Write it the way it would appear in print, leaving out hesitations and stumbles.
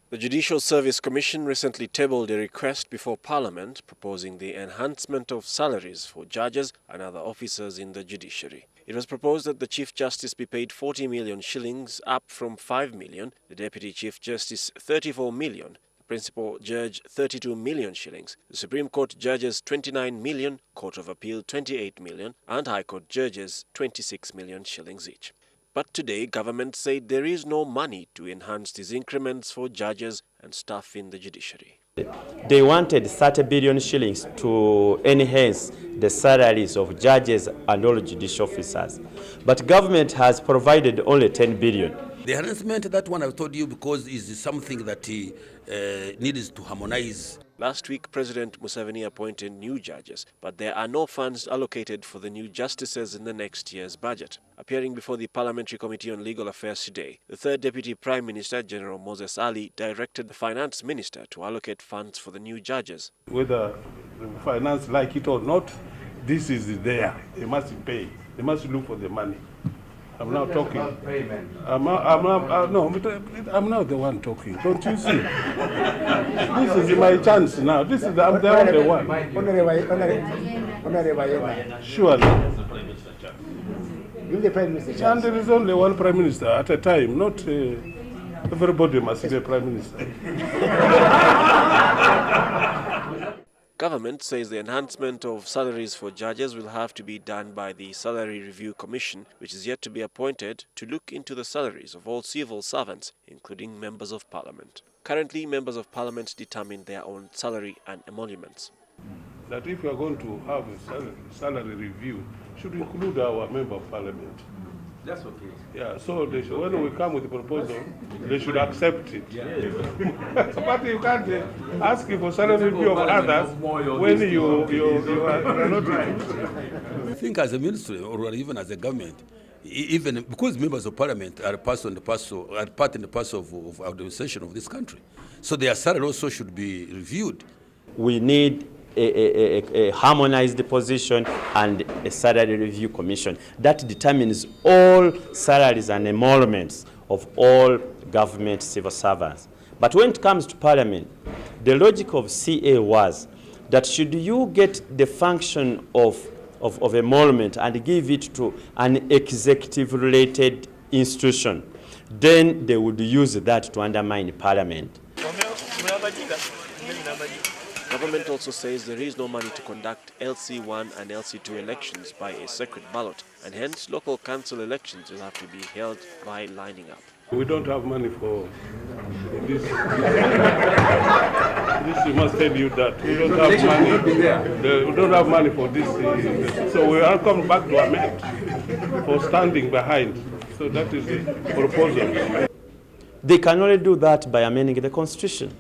The Judicial Service Commission recently tabled a request before Parliament proposing the enhancement of salaries for judges and other officers in the judiciary. It was proposed that the Chief Justice be paid 40 million shillings, up from 5 million, the Deputy Chief Justice 34 million, the Principal Judge 32 million shillings, the Supreme Court Judges 29 million, Court of Appeal 28 million, and High Court Judges 26 million shillings each. But today, government said there is no money to enhance these increments for judges and staff in the judiciary. They wanted 30 billion shillings to enhance the salaries of judges and all judicial officers. But government has provided only 10 billion. The enhancement, that one I told you, because is something that needs to harmonize. Last week, President Museveni appointed new judges, but there are no funds allocated for the new justices in the next year's budget. Appearing before the Parliamentary Committee on Legal Affairs today, the third Deputy Prime Minister, General Moses Ali, directed the Finance Minister to allocate funds for the new judges. Whether the finance like it or not, this is there. They must pay. They must look for the money. I'm now talking. I'm not the one talking. Don't you see? This is my chance now. I'm the only one. Surely. And there is only one Prime Minister at a time. Not everybody must be a Prime Minister. Government says the enhancement of salaries for judges will have to be done by the Salary Review Commission, which is yet to be appointed to look into the salaries of all civil servants, including members of parliament. Currently, members of parliament determine their own salary and emoluments. That if we are going to have a salary review, should include our member of parliament. That's okay. Yeah, so when we come with a proposal, they should accept it. But you can't ask for salary review of others when you are not. I think as a ministry or even as a government, even because members of parliament are part and parcel of administration of this country, so their salary also should be reviewed. We need a harmonized position and a salary review commission that determines all salaries and emoluments of all government civil servants. But when it comes to parliament, the logic of CA was that should you get the function of emolument and give it to an executive-related institution, then they would use that to undermine parliament. Government also says there is no money to conduct LC.1 and LC.2 elections by a secret ballot, and hence local council elections will have to be held by lining up. We don't have money for this. This you must tell you that we don't have money. We don't have money for this. So we are coming back to amend for standing behind. So that is the proposal. They can only do that by amending the constitution.